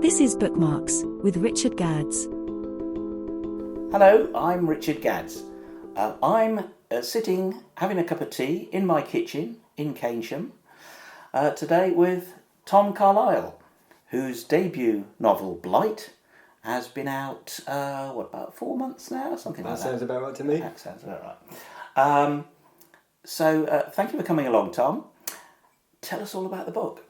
This is Bookmarks with Richard Gadds. Hello, I'm Richard Gadds. I'm sitting having a cup of tea in my kitchen in Keynsham today with Tom Carlisle, whose debut novel Blight has been out, about 4 months now? Something like that. That sounds about right to me. That sounds about right. So thank you for coming along, Tom. Tell us all about the book.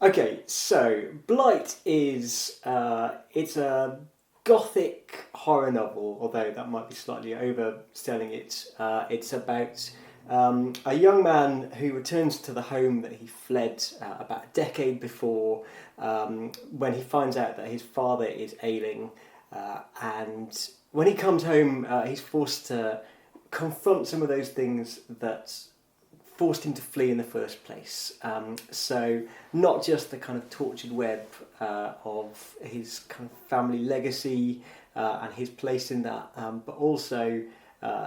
Okay, so Blight is it's a gothic horror novel, although that might be slightly overselling it. It's about a young man who returns to the home that he fled about a decade before, when he finds out that his father is ailing, and when he comes home, he's forced to confront some of those things that forced him to flee in the first place. So not just the kind of tortured web of his kind of family legacy and his place in that, but also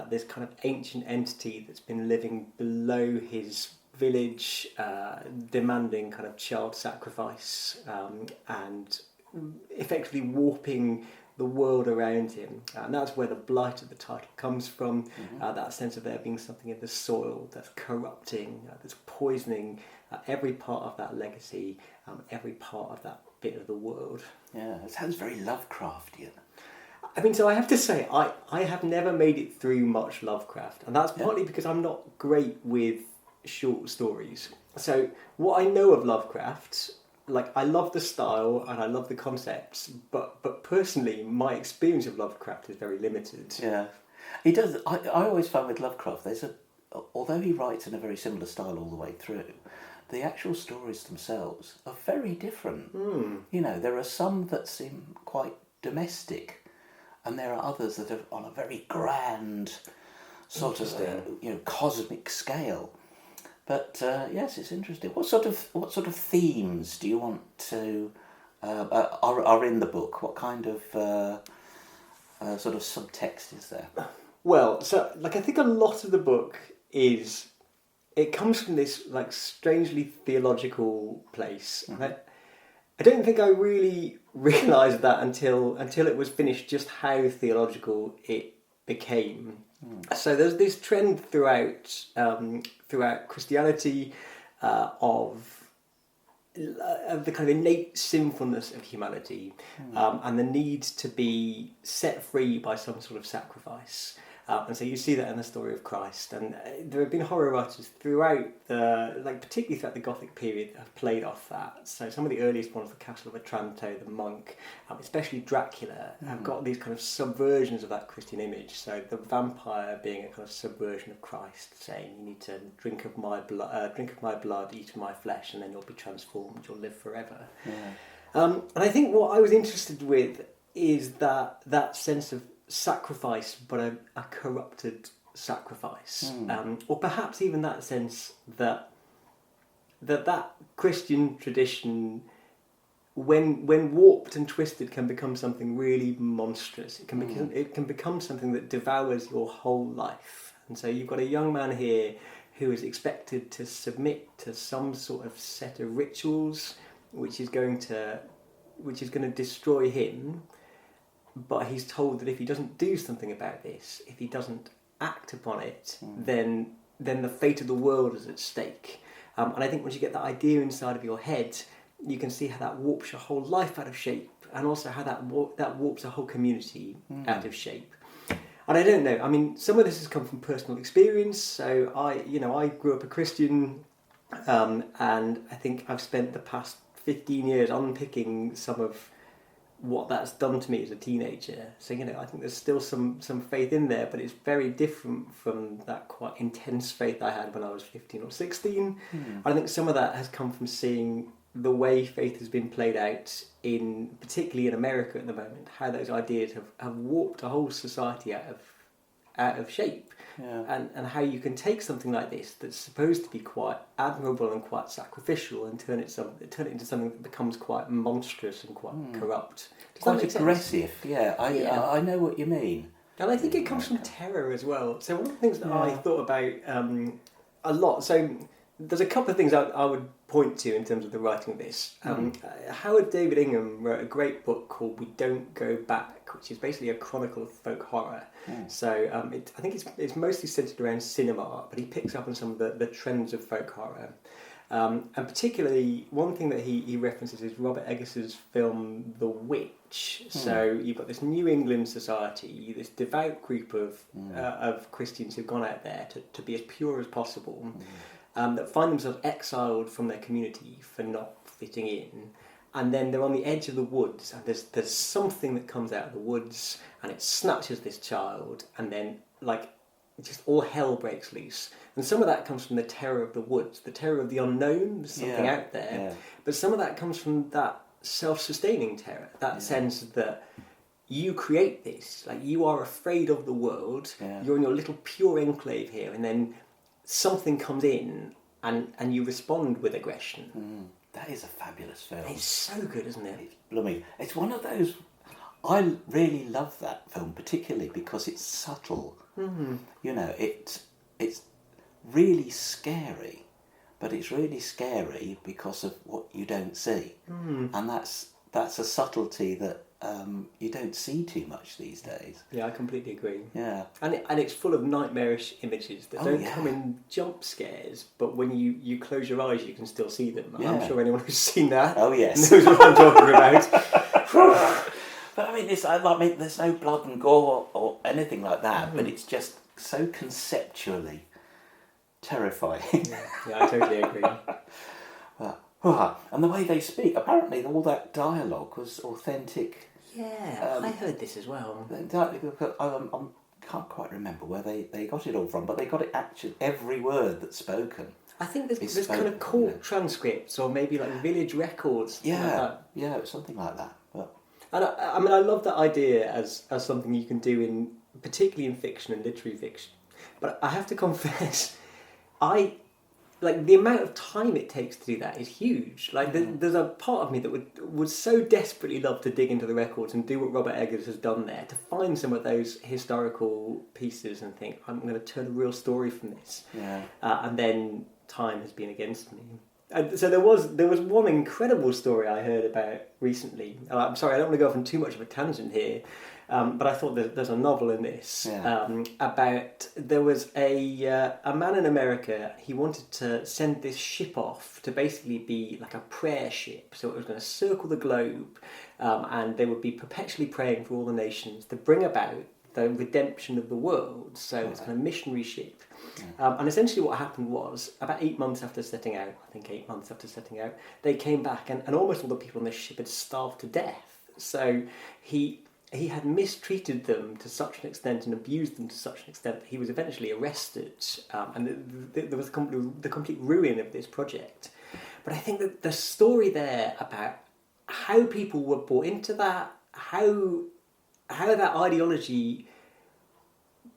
this kind of ancient entity that's been living below his village, demanding kind of child sacrifice and effectively warping the world around him. And that's where the blight of the title comes from, that sense of there being something in the soil that's corrupting, that's poisoning every part of that legacy, every part of that bit of the world. Yeah, it sounds very Lovecraftian. I mean, so I have to say, I have never made it through much Lovecraft, and that's partly because I'm not great with short stories. So what I know of Lovecraft, like, I love the style and I love the concepts, but personally, my experience of Lovecraft is very limited. Yeah, he does. I always find with Lovecraft, although he writes in a very similar style all the way through, the actual stories themselves are very different. You know, there are some that seem quite domestic, and there are others that are on a very grand sort of cosmic scale. But yes, it's interesting. What sort of themes do you want to are in the book? What kind of sort of subtext is there? Well, so I think a lot of the book it comes from this like strangely theological place. I don't think I really realised that until it was finished, just how theological it became. So there's this trend throughout Christianity of the kind of innate sinfulness of humanity, and the need to be set free by some sort of sacrifice. And so you see that in the story of Christ, and there have been horror writers throughout particularly throughout the Gothic period, that have played off that. So some of the earliest ones, the Castle of Otranto, the Monk, especially Dracula, have got these kind of subversions of that Christian image. So the vampire being a kind of subversion of Christ, saying you need to drink of my blood, eat of my flesh, and then you'll be transformed, you'll live forever. Yeah. And I think what I was interested with is that sense of sacrifice, but a corrupted sacrifice, or perhaps even that sense that Christian tradition, when warped and twisted, can become something really monstrous. It can become something that devours your whole life. And so you've got a young man here who is expected to submit to some sort of set of rituals, which is going to destroy him. But he's told that if he doesn't do something about this, if he doesn't act upon it, then the fate of the world is at stake. And I think once you get that idea inside of your head, you can see how that warps your whole life out of shape, and also how that warps a whole community out of shape. And I don't know. I mean, some of this has come from personal experience. So I grew up a Christian, and I think I've spent the past 15 years unpicking some of what that's done to me as a teenager. So I think there's still some faith in there, but it's very different from that quite intense faith I had when I was 15 or 16. I think some of that has come from seeing the way faith has been played out particularly in America at the moment, how those ideas have warped a whole society out of shape. And how you can take something like this that's supposed to be quite admirable and quite sacrificial and turn it into something that becomes quite monstrous and quite corrupt. Quite aggressive, I know what you mean. And I think it comes from terror as well. So one of the things that I thought about a lot, so there's a couple of things I would point to in terms of the writing of this. Howard David Ingham wrote a great book called We Don't Go Back, which is basically a chronicle of folk horror. So I think it's mostly centred around cinema, but he picks up on some of the trends of folk horror. And particularly, one thing that he references is Robert Eggers's film The Witch. So you've got this New England society, this devout group of Christians who've gone out there to be as pure as possible, that find themselves exiled from their community for not fitting in. And then they're on the edge of the woods, and there's something that comes out of the woods, and it snatches this child, and then, like, just all hell breaks loose. And some of that comes from the terror of the woods, the terror of the unknown, there's something out there. But some of that comes from that self-sustaining terror, that sense that you create this, like, you are afraid of the world, you're in your little pure enclave here, and then something comes in and you respond with aggression. That is a fabulous film. It's so good, isn't it? It's blooming. It's one of those... I really love that film, particularly because it's subtle. You know, it's really scary, but it's really scary because of what you don't see. And that's a subtlety that you don't see too much these days. Yeah, I completely agree. Yeah. And it's full of nightmarish images that don't come in jump scares, but when you close your eyes you can still see them. Yeah. I'm sure anyone who's seen that yes. knows what I'm talking about. But I mean, there's no blood and gore or anything like that, but it's just so conceptually terrifying. Yeah, I totally agree. And the way they speak, apparently all that dialogue was authentic. Yeah, I heard this as well. I can't quite remember where they got it all from, but they got it actually, every word that's spoken. I think there's kind of court transcripts or maybe like village records. Something like that. But... And I mean, I love that idea as something you can do particularly in fiction and literary fiction. But I have to confess, the amount of time it takes to do that is huge. Like, there's a part of me that would so desperately love to dig into the records and do what Robert Eggers has done there, to find some of those historical pieces and think, I'm going to turn a real story from this. And then time has been against me. And so there was one incredible story I heard about recently. I'm sorry, I don't want to go off on too much of a tangent here, but I thought there's a novel in this about, there was a man in America. He wanted to send this ship off to basically be like a prayer ship, so it was going to circle the globe, and they would be perpetually praying for all the nations to bring about the redemption of the world. So it's kind of missionary ship. And essentially what happened was, about 8 months after setting out, they came back and almost all the people on the ship had starved to death. So he had mistreated them to such an extent and abused them to such an extent that he was eventually arrested. And there was the complete ruin of this project. But I think that the story there about how people were brought into that, how that ideology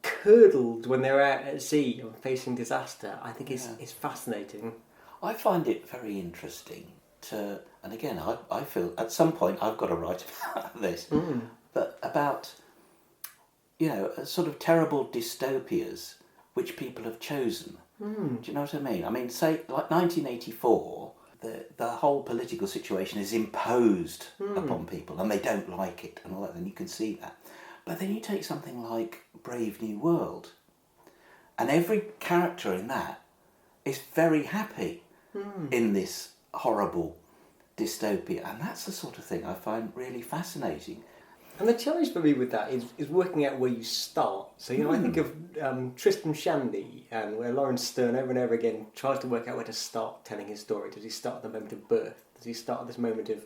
curdled when they were out at sea and facing disaster, I think is fascinating. I find it very interesting and again, I feel at some point I've got to write about this, but about, sort of terrible dystopias which people have chosen. Do you know what I mean? I mean, say, like 1984, the whole political situation is imposed upon people and they don't like it and all that, and you can see that. But then you take something like Brave New World, and every character in that is very happy in this horrible dystopia, and that's the sort of thing I find really fascinating. And the challenge for me with that is working out where you start. So, I think of Tristram Shandy, and where Lawrence Stern over and over again tries to work out where to start telling his story. Does he start at the moment of birth? Does he start at this moment of,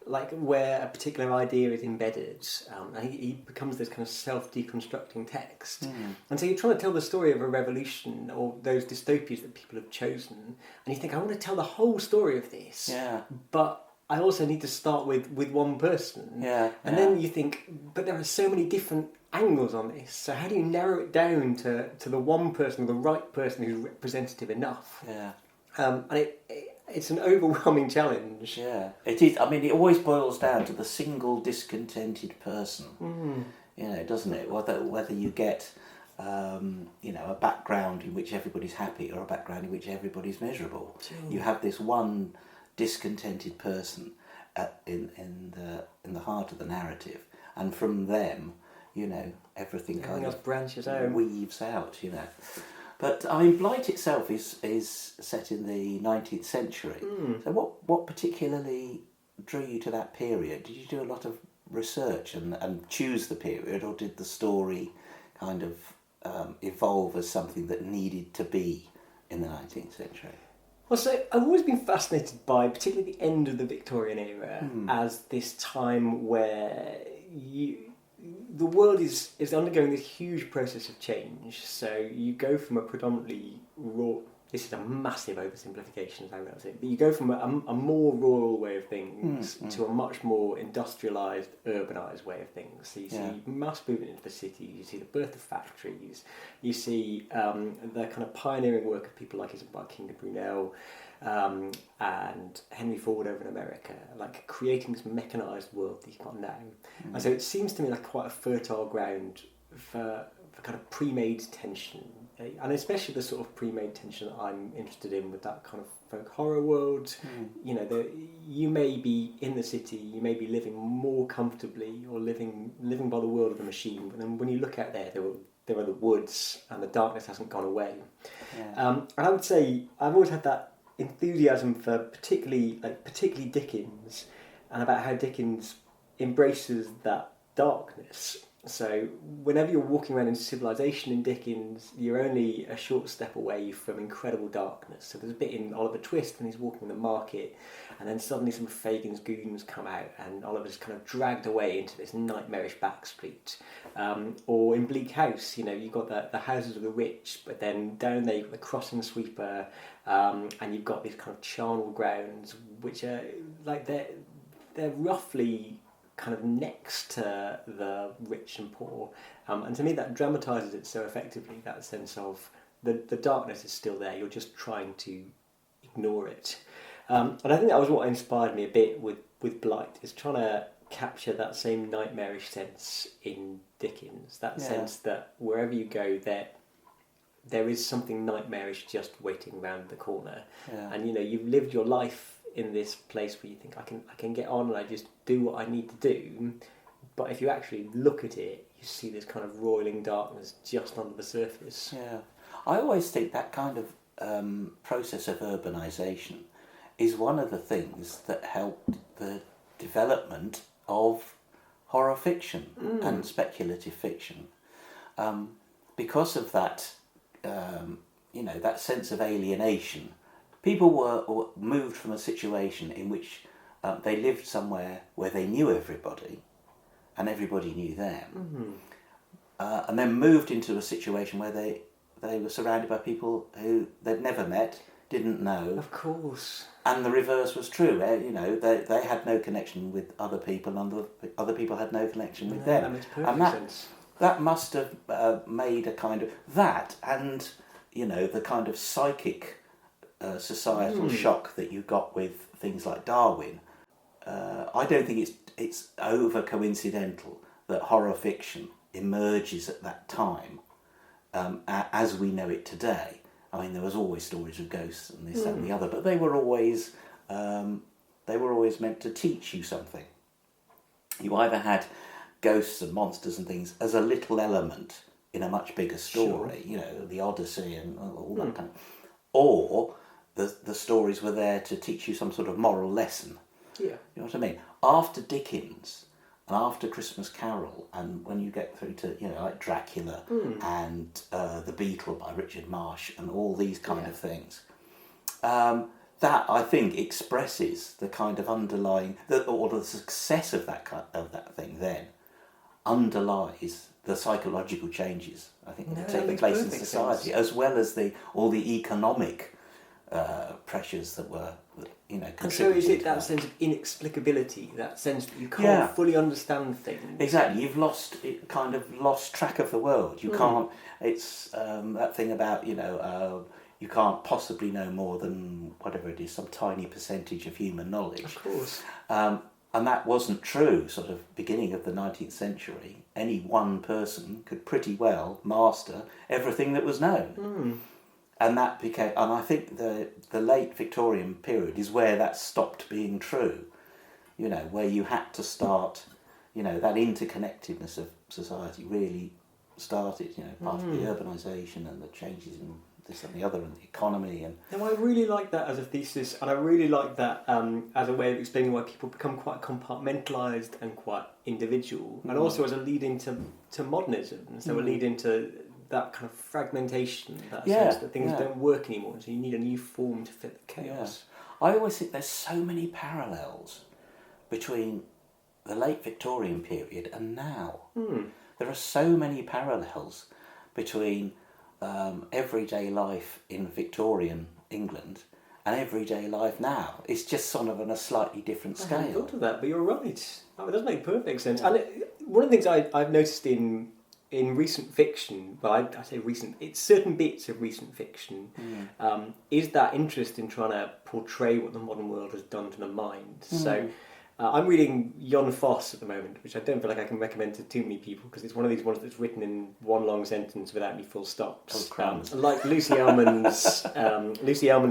like, where a particular idea is embedded? And he becomes this kind of self-deconstructing text. And so you're trying to tell the story of a revolution or those dystopias that people have chosen, and you think, I want to tell the whole story of this. But I also need to start with one person. And then you think, but there are so many different angles on this, so how do you narrow it down to the one person, the right person who's representative enough? And it's an overwhelming challenge. It is. I mean, it always boils down to the single discontented person, doesn't it? Whether you get a background in which everybody's happy or a background in which everybody's miserable. Sure. You have this one discontented person in the heart of the narrative, and from them, everything kind of branches out, weaves out. But I mean, Blight itself is set in the 19th century. So what particularly drew you to that period? Did you do a lot of research and choose the period, or did the story kind of evolve as something that needed to be in the 19th century? Well, so I've always been fascinated by particularly the end of the Victorian era as this time where the world is undergoing this huge process of change. So you go from a predominantly raw... This is a massive oversimplification, as I realize it. But you go from a more rural way of things to a much more industrialised, urbanised way of things. So you see mass movement into the cities, you see the birth of factories, you see the kind of pioneering work of people like Isabel King Brunel and Henry Ford over in America, like creating this mechanised world that you've got now. And so it seems to me like quite a fertile ground for kind of pre-made tension. And especially the sort of pre-made tension that I'm interested in with that kind of folk horror world. You may be in the city, you may be living more comfortably or living by the world of the machine, but then when you look out there are the woods and the darkness hasn't gone away. And I would say I've always had that enthusiasm for particularly Dickens, and about how Dickens embraces that darkness. So whenever you're walking around in civilization in Dickens, you're only a short step away from incredible darkness. So there's a bit in Oliver Twist when he's walking the market, and then suddenly some of Fagin's goons come out and Oliver's kind of dragged away into this nightmarish back street. Or in Bleak House, you've got the houses of the rich, but then down there you've got the crossing sweeper, and you've got these kind of charnel grounds, which are like they're roughly kind of next to the rich and poor, and to me that dramatises it so effectively, that sense of the darkness is still there, you're just trying to ignore it. And I think that was what inspired me a bit with Blight, is trying to capture that same nightmarish sense in Dickens, that sense that wherever you go there is something nightmarish just waiting around the corner. And you've lived your life in this place where you think I can get on and I just do what I need to do, but if you actually look at it, you see this kind of roiling darkness just under the surface. I always think that kind of process of urbanisation is one of the things that helped the development of horror fiction and speculative fiction, because of that that sense of alienation. People were moved from a situation in which they lived somewhere where they knew everybody and everybody knew them, and then moved into a situation where they were surrounded by people who they'd never met, didn't know. Of course. And the reverse was true. They had no connection with other people, and other people had no connection with them. That makes perfect sense. That must have made a kind of that, and the kind of psychic societal shock that you got with things like Darwin. I don't think it's over coincidental that horror fiction emerges at that time as we know it today. I mean, there was always stories of ghosts and this, that and the other, but they were always meant to teach you something. You either had ghosts and monsters and things as a little element in a much bigger story, the Odyssey and all that kind of, or the stories were there to teach you some sort of moral lesson. Yeah. You know what I mean? After Dickens and after Christmas Carol, and when you get through to, like Dracula and The Beetle by Richard Marsh and all these kind of things, that I think expresses the kind of underlying, or the success of that thing then underlies the psychological changes I think that are taking place in society, as well as all the economic pressures that were, and so is it that sense of inexplicability, that sense that you can't fully understand things? Exactly, you've lost track of the world. You can't. It's that thing about you can't possibly know more than whatever it is, some tiny percentage of human knowledge. Of course. And that wasn't true, sort of beginning of the 19th century. Any one person could pretty well master everything that was known. And that became, and I think the late Victorian period is where that stopped being true, you know, where you had to start, you know, that interconnectedness of society really started, you know, part of the urbanisation and the changes in this and the other and the economy. And no, I really like that as a thesis, and I really like that as a way of explaining why people become quite compartmentalised and quite individual, and also as a lead into modernism, so a lead into that kind of fragmentation, that sense that things don't work anymore, so you need a new form to fit the chaos. I always think there's so many parallels between the late Victorian period and now. There are so many parallels between everyday life in Victorian England and everyday life now. It's just sort of on a slightly different scale. I hadn't thought of that, but you're right. Oh, it does make perfect sense. And one of the things I've noticed in recent fiction, well, I say recent, it's certain bits of recent fiction, is that interest in trying to portray what the modern world has done to the mind. So I'm reading Jon Fosse at the moment, which I don't feel like I can recommend to too many people because it's one of these ones that's written in one long sentence without any full stops. Like Lucy Ellmann's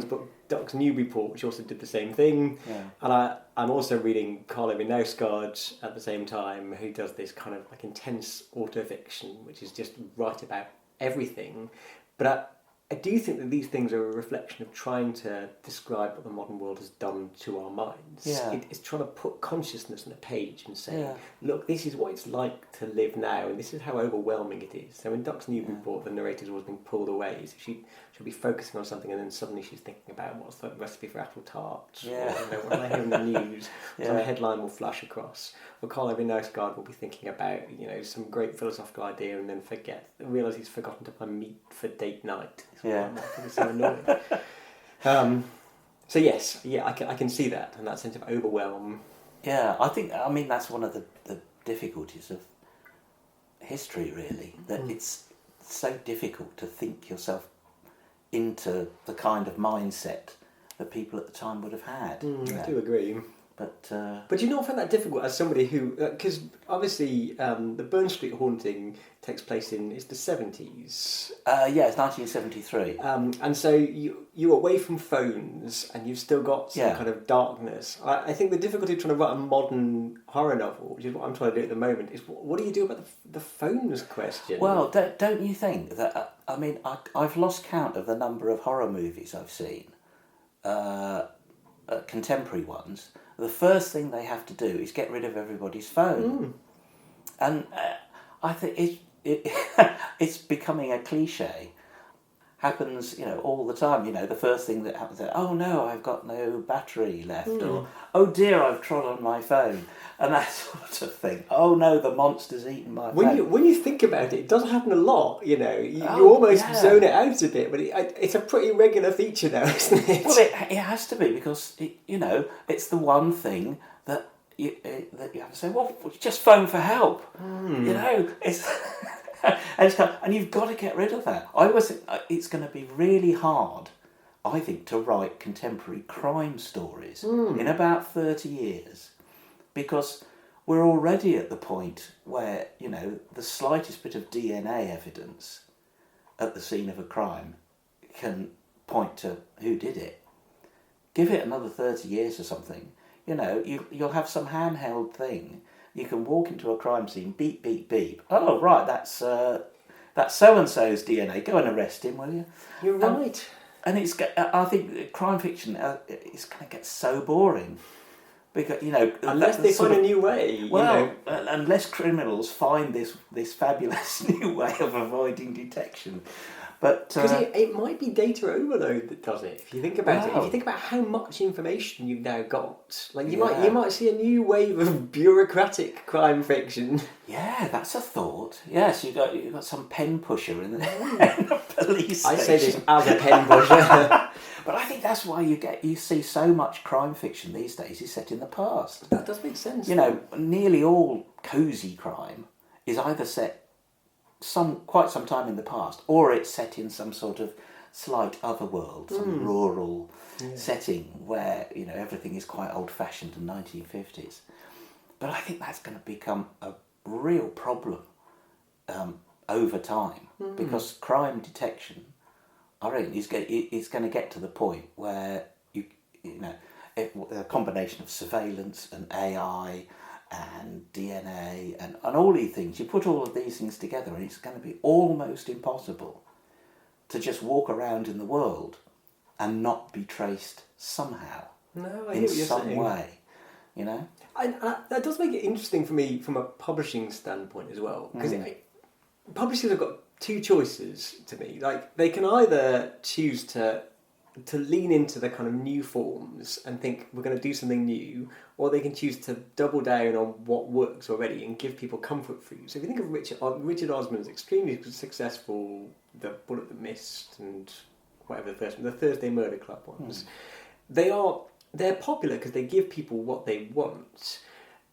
book Doc's Newburyport, which also did the same thing. And I'm also reading Carlo Knausgaard at the same time, who does this kind of like intense autofiction, which is just write about everything. But I do think that these things are a reflection of trying to describe what the modern world has done to our minds. It's trying to put consciousness on a page and say, look, this is what it's like to live now, and this is how overwhelming it is. So in Doc's Newburyport, the narrator's always being pulled away. So she'll be focusing on something, and then suddenly she's thinking about what's the recipe for apple tart. Or, what am I hearing in the news? Some headline will flash across. Or Carlo Knausgaard will be thinking about, some great philosophical idea, and then realise he's forgotten to buy meat for date night. It's so annoying. So yes, I can see that, and that sense of overwhelm. Yeah, I mean that's one of the difficulties of history, really, that it's so difficult to think yourself into the kind of mindset that people at the time would have had. I do agree. But do you not find that difficult as somebody who, because obviously the Burn Street haunting takes place it's the 70s. It's 1973. And so you're away from phones and you've still got some kind of darkness. I think the difficulty of trying to write a modern horror novel, which is what I'm trying to do at the moment, is what do you do about the phones question? Well, don't you think that, I've lost count of the number of horror movies I've seen, contemporary ones. The first thing they have to do is get rid of everybody's phone. And I think it's becoming a cliche. Happens, all the time. The first thing that happens is, oh no, I've got no battery left, or oh dear, I've trod on my phone, and that sort of thing. Oh no, the monster's eaten my phone. When you think about it does happen a lot. You almost zone it out a bit, but it's a pretty regular feature now, isn't it? Well, it has to be, because it's the one thing that you have to say. Well, just phone for help. It's. And you've got to get rid of that. I always think it's going to be really hard, I think, to write contemporary crime stories in about 30 years, because we're already at the point where, the slightest bit of DNA evidence at the scene of a crime can point to who did it. Give it another 30 years or something, you'll have some handheld thing. You can walk into a crime scene, beep, beep, beep. Oh, right, that's so-and-so's DNA. Go and arrest him, will you? You're right. And I think crime fiction is going to get so boring. Because, unless they find a new way. Well, unless criminals find this fabulous new way of avoiding detection. Because it might be data overload that does it. If you think about it, if you think about how much information you've now got, you might see a new wave of bureaucratic crime fiction. Yeah, that's a thought. Yes, you've got some pen pusher in the police station. I say this as a pen pusher. But I think that's why you see so much crime fiction these days is set in the past. That does make sense. Nearly all cosy crime is either set quite some time in the past, or it's set in some sort of slight other world, some rural setting where everything is quite old-fashioned and 1950s. But I think that's going to become a real problem over time, because crime detection, I reckon, is going to get to the point where you know, a combination of surveillance and AI and DNA and all these things, you put all of these things together and it's going to be almost impossible to just walk around in the world and not be traced somehow. No, I in hear what you're some saying. way, you know? That does make it interesting for me from a publishing standpoint as well, because publishers have got two choices to me. Like, they can either choose to lean into the kind of new forms and think we're going to do something new, or they can choose to double down on what works already and give people comfort food. So if you think of Richard Osman's extremely successful, The Bullet That Missed and whatever the Thursday Murder Club ones, they're popular because they give people what they want.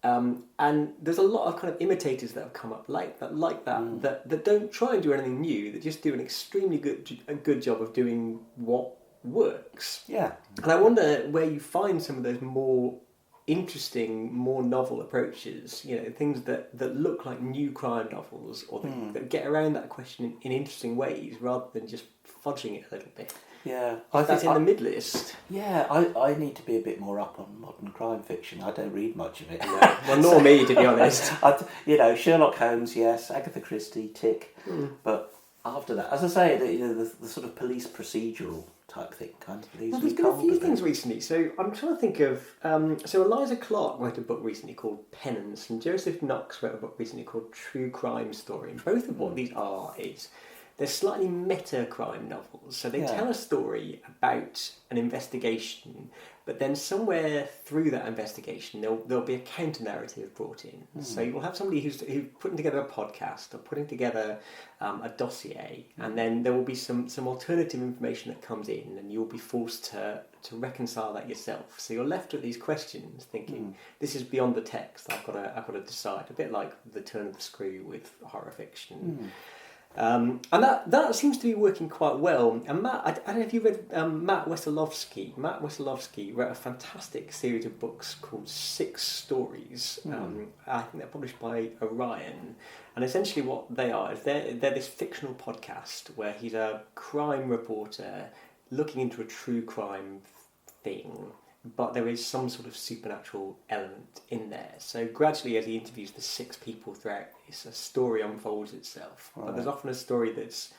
And there's a lot of kind of imitators that have come up like that don't try and do anything new, that just do an extremely good job of doing what works. Yeah. And I wonder where you find some of those more interesting, more novel approaches, you know, things that look like new crime novels, or that get around that question in interesting ways rather than just fudging it a little bit. Yeah, That's in the mid-list. Yeah, I need to be a bit more up on modern crime fiction. I don't read much of it. No. Well, nor me, to be honest. Sherlock Holmes, yes, Agatha Christie, tick. But after that, as I say, the sort of police procedural type thing kind of leaves Well, me there's been a few cold. things recently. So I'm trying to think of... so Eliza Clark wrote a book recently called Penance, and Joseph Knox wrote a book recently called True Crime Story. And both of what these are is... they're slightly meta-crime novels. So they tell a story about an investigation, but then somewhere through that investigation there'll be a counter-narrative brought in. So you'll have somebody who's putting together a podcast or putting together a dossier, and then there will be some alternative information that comes in, and you'll be forced to reconcile that yourself. So you're left with these questions thinking, this is beyond the text, I've got to decide. A bit like the turn of the screw with horror fiction. And that seems to be working quite well. And Matt, I don't know if you read Matt Wesolowski. Matt Wesolowski wrote a fantastic series of books called 6 Stories. I think they're published by Orion. And essentially what they are is they're this fictional podcast where he's a crime reporter looking into a true crime thing, but there is some sort of supernatural element in there. So gradually, as he interviews the 6 people throughout this, a story unfolds itself. Right. But there's often a story that's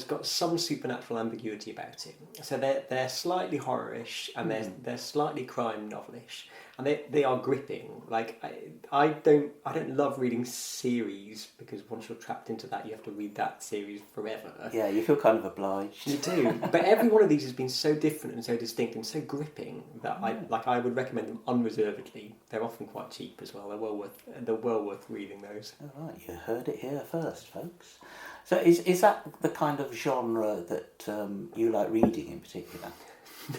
got some supernatural ambiguity about it. So they're slightly horror-ish, and they're slightly crime novelish, and they are gripping. Like I don't love reading series, because once you're trapped into that, you have to read that series forever. Yeah, you feel kind of obliged. You do. But every one of these has been so different and so distinct and so gripping that I would recommend them unreservedly. They're often quite cheap as well. They're well worth reading those. All right, you heard it here first, folks. So is that the kind of genre that you like reading in particular?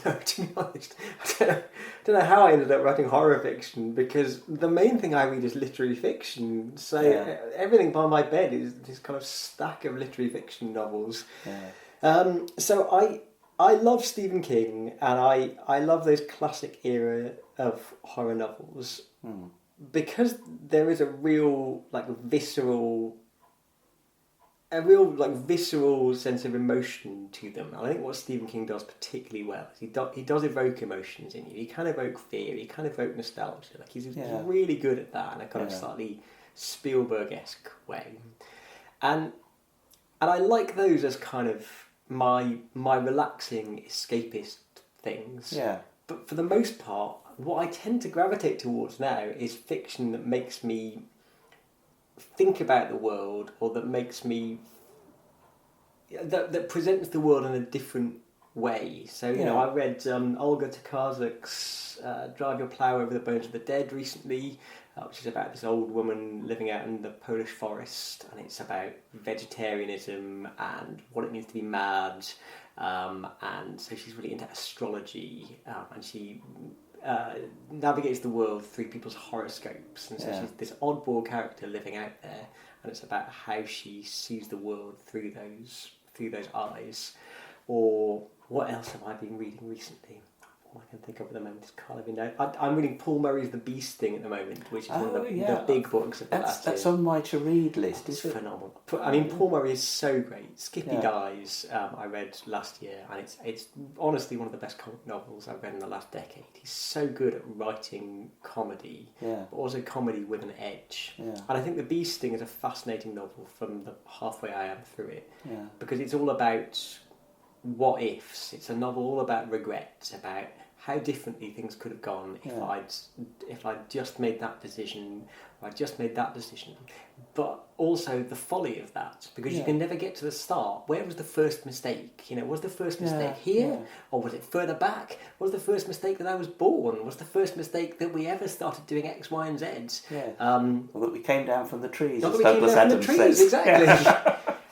No, to be honest, I don't know how I ended up writing horror fiction, because the main thing I read is literary fiction. So everything by my bed is this kind of stack of literary fiction novels. Yeah. So I love Stephen King, and I love those classic era of horror novels because there is a real visceral sense of emotion to them. And I think what Stephen King does particularly well is he does evoke emotions in you. He can evoke fear, he can evoke nostalgia. Like he's really good at that in a kind of slightly Spielberg-esque way. And I like those as kind of my relaxing escapist things. Yeah. But for the most part, what I tend to gravitate towards now is fiction that makes me think about the world, or that makes me that presents the world in a different way. So I read Olga Tokarczuk's Drive Your Plough Over the Bones of the Dead recently, which is about this old woman living out in the Polish forest, and it's about vegetarianism and what it means to be mad, and so she's really into astrology, and she navigates the world through people's horoscopes, and so she's this oddball character living out there, and it's about how she sees the world through those eyes. Or what else have I been reading recently? all I can think of at the moment is Carlisle. I'm reading Paul Murray's The Bee Sting at the moment, which is one of the big books of the last year. That's on my to-read list. It's phenomenal. I mean, Paul Murray is so great. Skippy Dies, I read last year, and it's honestly one of the best comic novels I've read in the last decade. He's so good at writing comedy, but also comedy with an edge. Yeah. And I think The Bee Sting is a fascinating novel from the halfway I am through it, because it's all about what ifs. It's a novel all about regrets, about how differently things could have gone if I'd just made that decision, or I'd just made that decision. But also the folly of that, because you can never get to the start. Where was the first mistake? Was the first mistake here? Or was it further back? Was the first mistake that I was born? Was the first mistake that we ever started doing X, Y, and Z? Yeah. Well, that we came down from the trees, as Douglas Adams says. Exactly.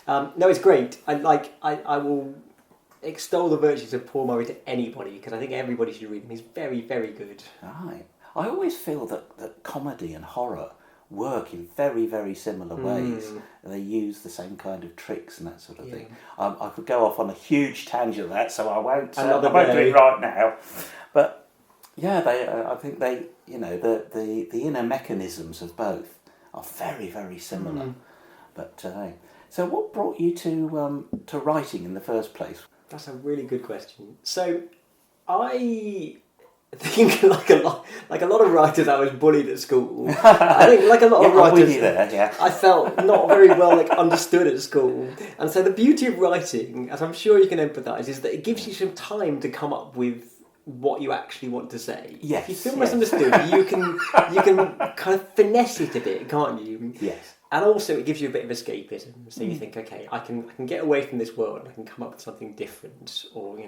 No, it's great. I will extol the virtues of Paul Murray to anybody, because I think everybody should read him. He's very, very good. Right. I always feel that comedy and horror work in very, very similar ways. They use the same kind of tricks and that sort of thing. I could go off on a huge tangent of that, so I won't do it right now. But I think they, the inner mechanisms of both are very, very similar. But so, what brought you to writing in the first place? That's a really good question. So, I think like a lot of writers, I was bullied at school. I think like a lot of writers, I felt not very well understood at school. And so the beauty of writing, as I'm sure you can empathise, is that it gives you some time to come up with what you actually want to say. Yes. If you feel misunderstood, you can kind of finesse it a bit, can't you? Yes. And also it gives you a bit of escapism. So you think, okay, I can get away from this world and I can come up with something different, or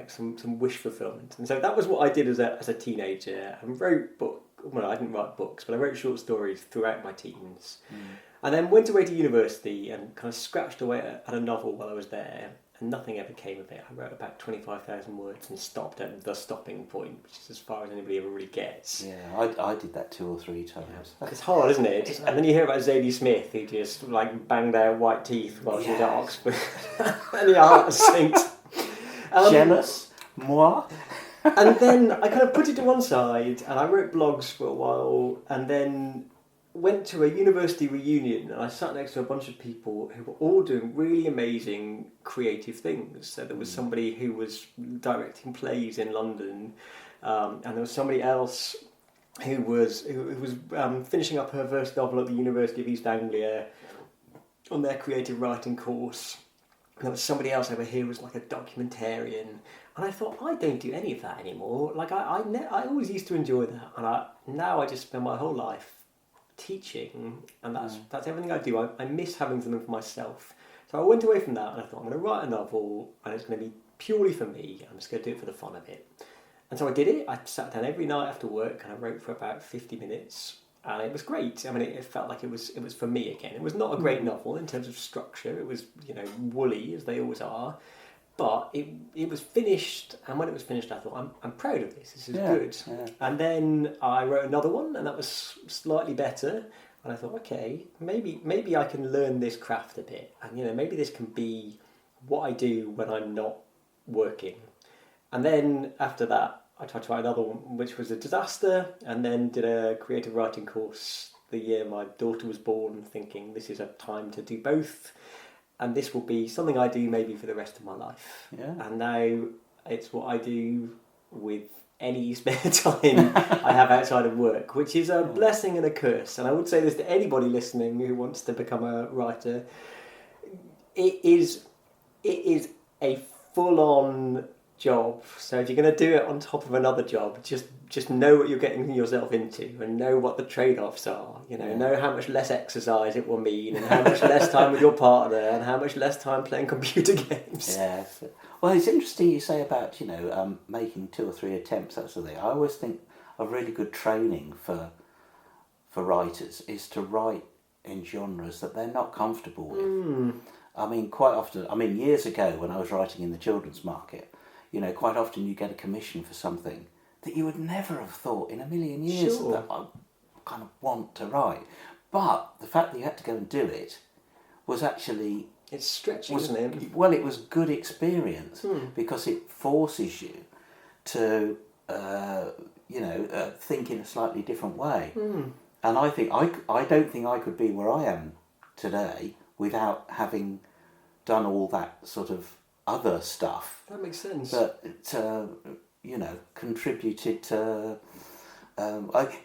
some wish fulfillment. And so that was what I did as a teenager. I wrote I didn't write books, but I wrote short stories throughout my teens. And then went away to university and kind of scratched away at a novel while I was there. And nothing ever came of it. I wrote about 25,000 words and stopped at the stopping point, which is as far as anybody ever really gets. Yeah, I did that 2 or 3 times. It's hard, isn't it? And then you hear about Zadie Smith, who just banged out white teeth while she was at Oxford. And the heart sinks. Jealous? Moi? And then I kind of put it to one side, and I wrote blogs for a while, and then went to a university reunion, and I sat next to a bunch of people who were all doing really amazing creative things. So there was somebody who was directing plays in London, and there was somebody else who was finishing up her first novel at the University of East Anglia on their creative writing course. And there was somebody else over here who was like a documentarian. And I thought, I don't do any of that anymore. I always used to enjoy that, and now I just spend my whole life teaching, and that's everything I do. I miss having something for myself. So I went away from that, and I thought, I'm going to write a novel, and it's going to be purely for me. I'm just going to do it for the fun of it. And so I did it. I sat down every night after work, and I wrote for about 50 minutes, and it was great. I mean, it felt like it was for me again. It was not a great novel in terms of structure. It was woolly, as they always are. But it was finished, and when it was finished, I thought, I'm proud of this. This is good. Yeah. And then I wrote another one, and that was slightly better. And I thought, okay, maybe I can learn this craft a bit, and maybe this can be what I do when I'm not working. And then after that, I tried to write another one, which was a disaster, and then did a creative writing course the year my daughter was born, thinking this is a time to do both. And this will be something I do maybe for the rest of my life. Yeah. And now it's what I do with any spare time I have outside of work, which is a blessing and a curse. And I would say this to anybody listening who wants to become a writer. It is a full-on job. So if you're going to do it on top of another job, just know what you're getting yourself into, and know what the trade-offs are. Know how much less exercise it will mean, and how much less time with your partner, and how much less time playing computer games. Yeah. Well, it's interesting you say about making 2 or 3 attempts, that sort of thing. I always think a really good training for writers is to write in genres that they're not comfortable with. I mean, quite often. Years ago when I was writing in the children's market, quite often you get a commission for something that you would never have thought in a million years that I kind of want to write. But the fact that you had to go and do it was actually... It's stretching, isn't it? Well, it was good experience because it forces you to think in a slightly different way. And I think I don't think I could be where I am today without having done all that sort of other stuff. That makes sense. That contributed to.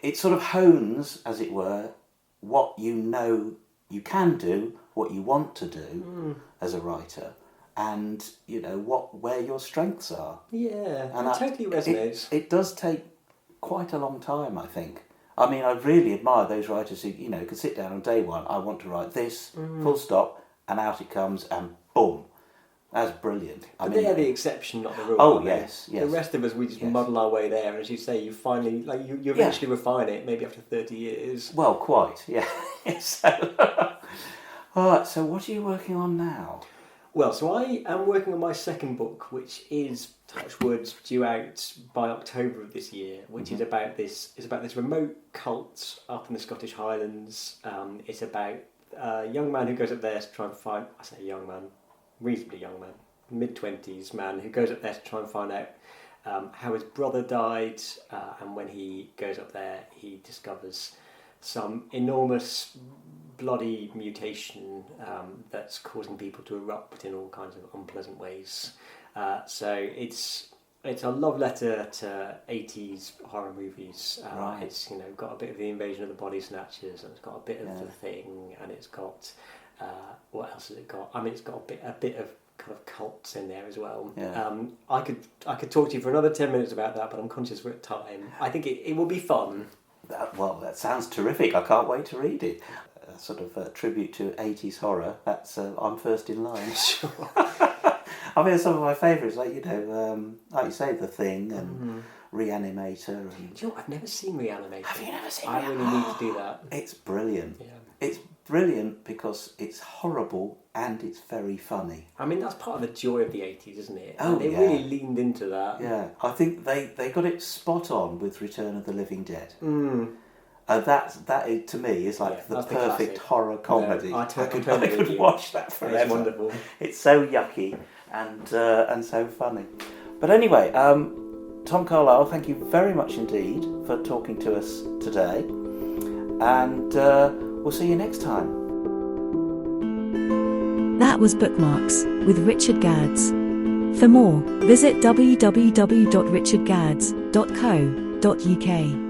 It sort of hones, as it were, what you know you can do, what you want to do as a writer, and where your strengths are. Yeah, and it totally resonates. It does take quite a long time, I think. I mean, I really admire those writers who can sit down on day one. I want to write this, full stop, and out it comes, and boom. That's brilliant. But they are the exception, not the rule. Oh, yes. The rest of us, we just muddle our way there. And as you say, you finally, you eventually refine it, maybe after 30 years. Well, quite, yeah. All right, so what are you working on now? Well, so I am working on my second book, which is, touch wood, due out by October of this year, which is about this remote cult up in the Scottish Highlands. It's about a young man who goes up there to try and find, I say young man, reasonably young man, mid-20s man, who goes up there to try and find out how his brother died, and when he goes up there he discovers some enormous bloody mutation that's causing people to erupt in all kinds of unpleasant ways. So it's a love letter to 80s horror movies. Right. It's got a bit of the Invasion of the Body Snatchers, and it's got a bit of The Thing, and it's got what else has it got? I mean, it's got a bit of kind of cults in there as well. Yeah. I could talk to you for another 10 minutes about that, but I'm conscious we're at time. I think it will be fun. That sounds terrific. I can't wait to read it. A sort of a tribute to 80s horror. That's I'm first in line. Sure. I mean, some of my favourites, like you say, The Thing and Reanimator. And... Do you know what? I've never seen Reanimator. Have you never seen I really need to do that. It's brilliant. Yeah. It's brilliant because it's horrible and it's very funny. I mean, that's part of the joy of the 80s, isn't it? Oh, they really leaned into that. Yeah, I think they got it spot on with Return of the Living Dead. That to me is like the perfect horror comedy. I could watch that forever. It's wonderful. It's so yucky and so funny. But anyway, Tom Carlisle, thank you very much indeed for talking to us today, and we'll see you next time. That was Bookmarks with Richard Gadds. For more, visit www.richardgadds.co.uk.